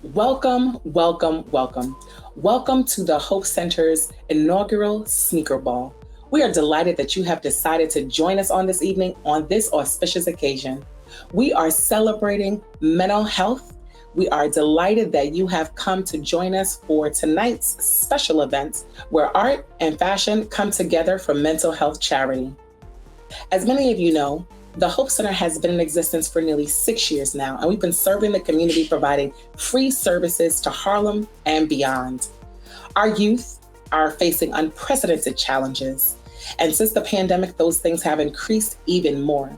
Welcome, welcome, welcome. Welcome to the HOPE Center's inaugural Sneaker Ball. We are delighted that you have decided to join us on this evening on this auspicious occasion. We are celebrating mental health. We are delighted that you have come to join us for tonight's special event where art and fashion come together for mental health charity. As many of you know, the HOPE Center has been in existence for nearly 6 years now, and we've been serving the community, providing free services to Harlem and beyond. Our youth are facing unprecedented challenges, and since the pandemic, those things have increased even more.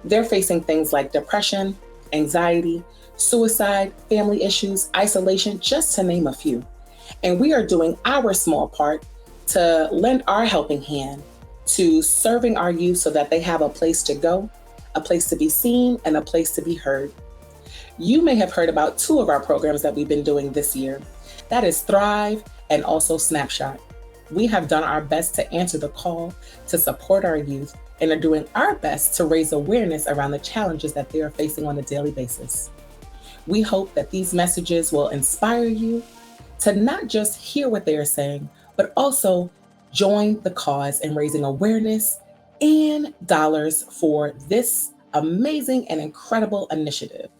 They're facing things like depression, anxiety, suicide, family issues, isolation, just to name a few. And we are doing our small part to lend our helping hand to serving our youth so that they have a place to go, a place to be seen, and a place to be heard. You may have heard about two of our programs that we've been doing this year. That is Thrive and also Snapshot. We have done our best to answer the call to support our youth and are doing our best to raise awareness around the challenges that they are facing on a daily basis. We hope that these messages will inspire you to not just hear what they are saying, but also join the cause in raising awareness and dollars for this amazing and incredible initiative.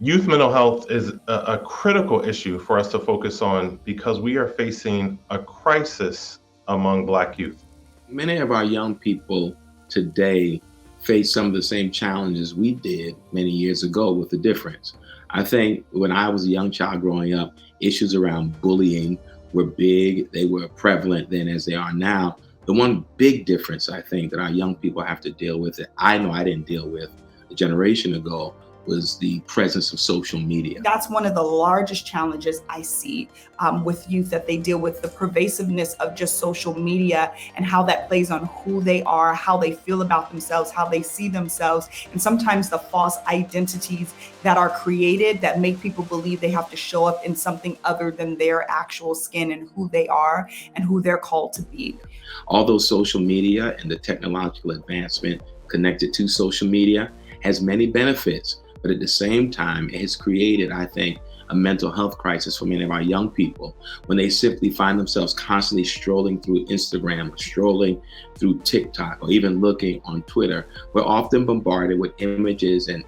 Youth mental health is a critical issue for us to focus on because we are facing a crisis among Black youth. Many of our young people today face some of the same challenges we did many years ago, with a difference. I think when I was a young child growing up, issues around bullying were big. They were prevalent then as they are now. The one big difference I think that our young people have to deal with, that I know I didn't deal with a generation ago, was the presence of social media. That's one of the largest challenges I see with youth, that they deal with the pervasiveness of just social media and how that plays on who they are, how they feel about themselves, how they see themselves, and sometimes the false identities that are created that make people believe they have to show up in something other than their actual skin and who they are and who they're called to be. Although social media and the technological advancement connected to social media has many benefits, but at the same time, it has created, I think, a mental health crisis for many of our young people when they simply find themselves constantly strolling through Instagram, strolling through TikTok, or even looking on Twitter. We're often bombarded with images and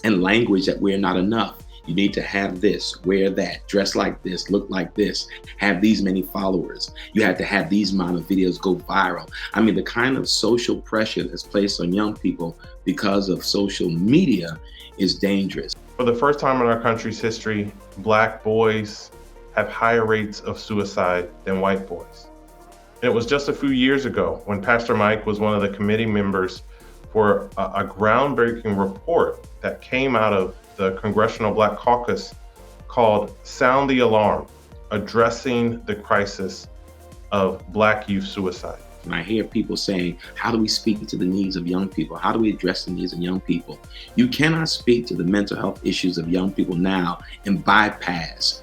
language that we're not enough. You need to have this, wear that, dress like this, look like this, have these many followers. You have to have these amount of videos go viral. I mean, the kind of social pressure that's placed on young people because of social media is dangerous. For the first time in our country's history, Black boys have higher rates of suicide than white boys. And it was just a few years ago when Pastor Mike was one of the committee members for a groundbreaking report that came out of the Congressional Black Caucus called Sound the Alarm, Addressing the Crisis of Black Youth Suicide. And I hear people saying, how do we speak to the needs of young people? How do we address the needs of young people? You cannot speak to the mental health issues of young people now and bypass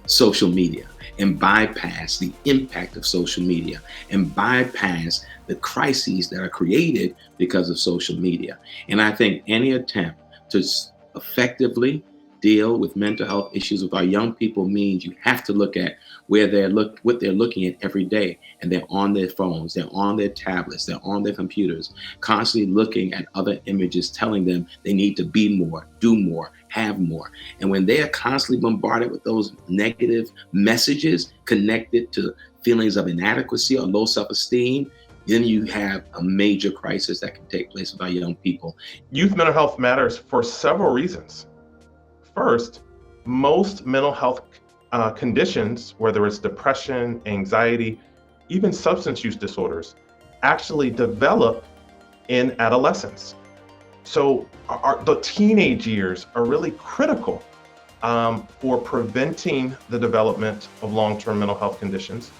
social media, and bypass the impact of social media, and bypass the crises that are created because of social media. And I think any attempt to effectively deal with mental health issues with our young people means you have to look at what they're looking at every day, and they're on their phones, they're on their tablets, they're on their computers, constantly looking at other images telling them they need to be more, do more, have more. And when they are constantly bombarded with those negative messages connected to feelings of inadequacy or low self-esteem, then you have a major crisis that can take place with our young people. Youth mental health matters for several reasons. First, most mental health conditions, whether it's depression, anxiety, even substance use disorders, actually develop in adolescence. So the teenage years are really critical for preventing the development of long-term mental health conditions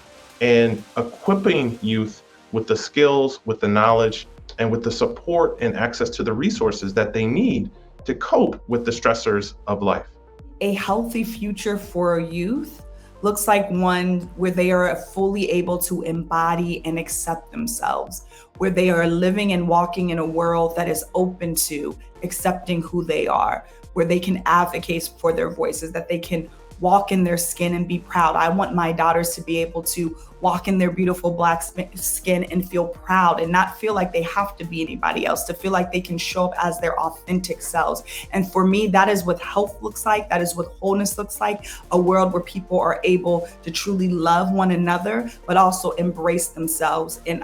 and equipping youth with the skills, with the knowledge, and with the support and access to the resources that they need to cope with the stressors of life. A healthy future for youth looks like one where they are fully able to embody and accept themselves, where they are living and walking in a world that is open to accepting who they are, where they can advocate for their voices, that they can walk in their skin and be proud. I want my daughters to be able to walk in their beautiful Black skin and feel proud and not feel like they have to be anybody else, to feel like they can show up as their authentic selves. And for me, that is what health looks like. That is what wholeness looks like. A world where people are able to truly love one another, but also embrace themselves and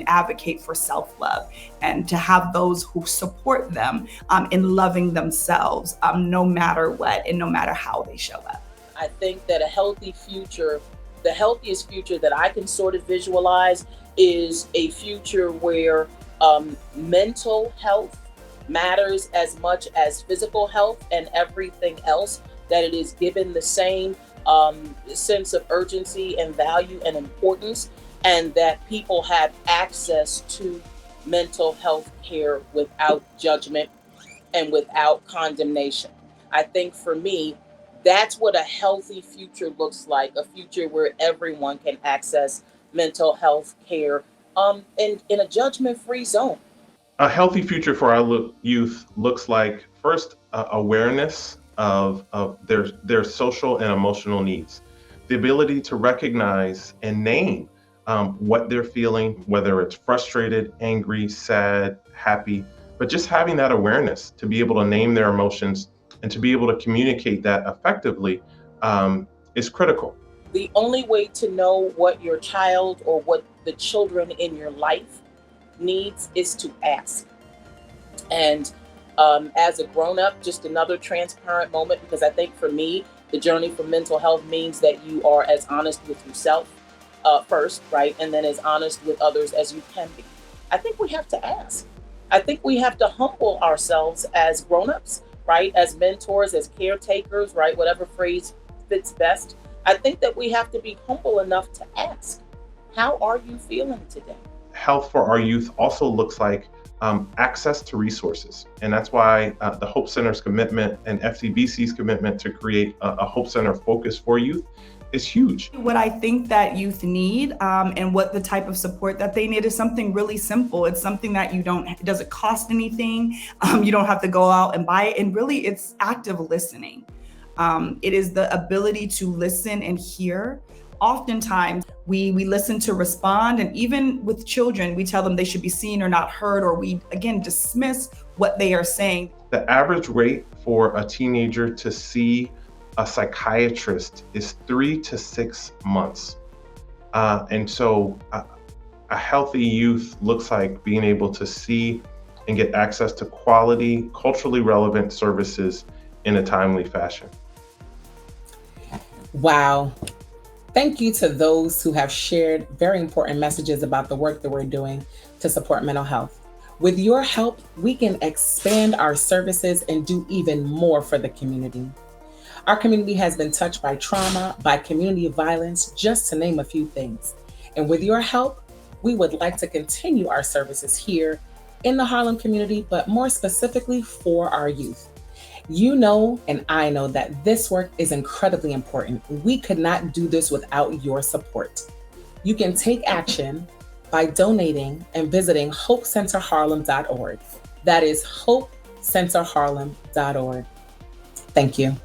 advocate for self-love, and to have those who support them in loving themselves, no matter what and no matter how they show up. I think that a healthy future, the healthiest future that I can sort of visualize, is a future where mental health matters as much as physical health, and everything else, that it is given the same sense of urgency and value and importance, and that people have access to mental health care without judgment and without condemnation. I think for me, that's what a healthy future looks like, a future where everyone can access mental health care in a judgment-free zone. A healthy future for our youth looks like, first, awareness of their social and emotional needs, the ability to recognize and name what they're feeling, whether it's frustrated, angry, sad, happy, but just having that awareness to be able to name their emotions and to be able to communicate that effectively is critical. The only way to know what your child or what the children in your life needs is to ask. And as a grown-up, just another transparent moment, because I think for me, the journey for mental health means that you are as honest with yourself first, right? And then as honest with others as you can be. I think we have to ask. I think we have to humble ourselves as grown-ups, right? As mentors, as caretakers, right? Whatever phrase fits best. I think that we have to be humble enough to ask, how are you feeling today? Health for our youth also looks like access to resources. And that's why the HOPE Center's commitment and FCBC's commitment to create a HOPE Center focus for youth is huge. What I think that youth need and what the type of support that they need is something really simple. It's something that it doesn't cost anything. You don't have to go out and buy it. And really, it's active listening. It is the ability to listen and hear. Oftentimes, we listen to respond. And even with children, we tell them they should be seen or not heard, or we, again, dismiss what they are saying. The average rate for a teenager to see a psychiatrist is 3 to 6 months. And so a healthy youth looks like being able to see and get access to quality, culturally relevant services in a timely fashion. Wow. Thank you to those who have shared very important messages about the work that we're doing to support mental health. With your help, we can expand our services and do even more for the community. Our community has been touched by trauma, by community violence, just to name a few things. And with your help, we would like to continue our services here in the Harlem community, but more specifically for our youth. You know, and I know that this work is incredibly important. We could not do this without your support. You can take action by donating and visiting hopecenterharlem.org. That is hopecenterharlem.org. Thank you.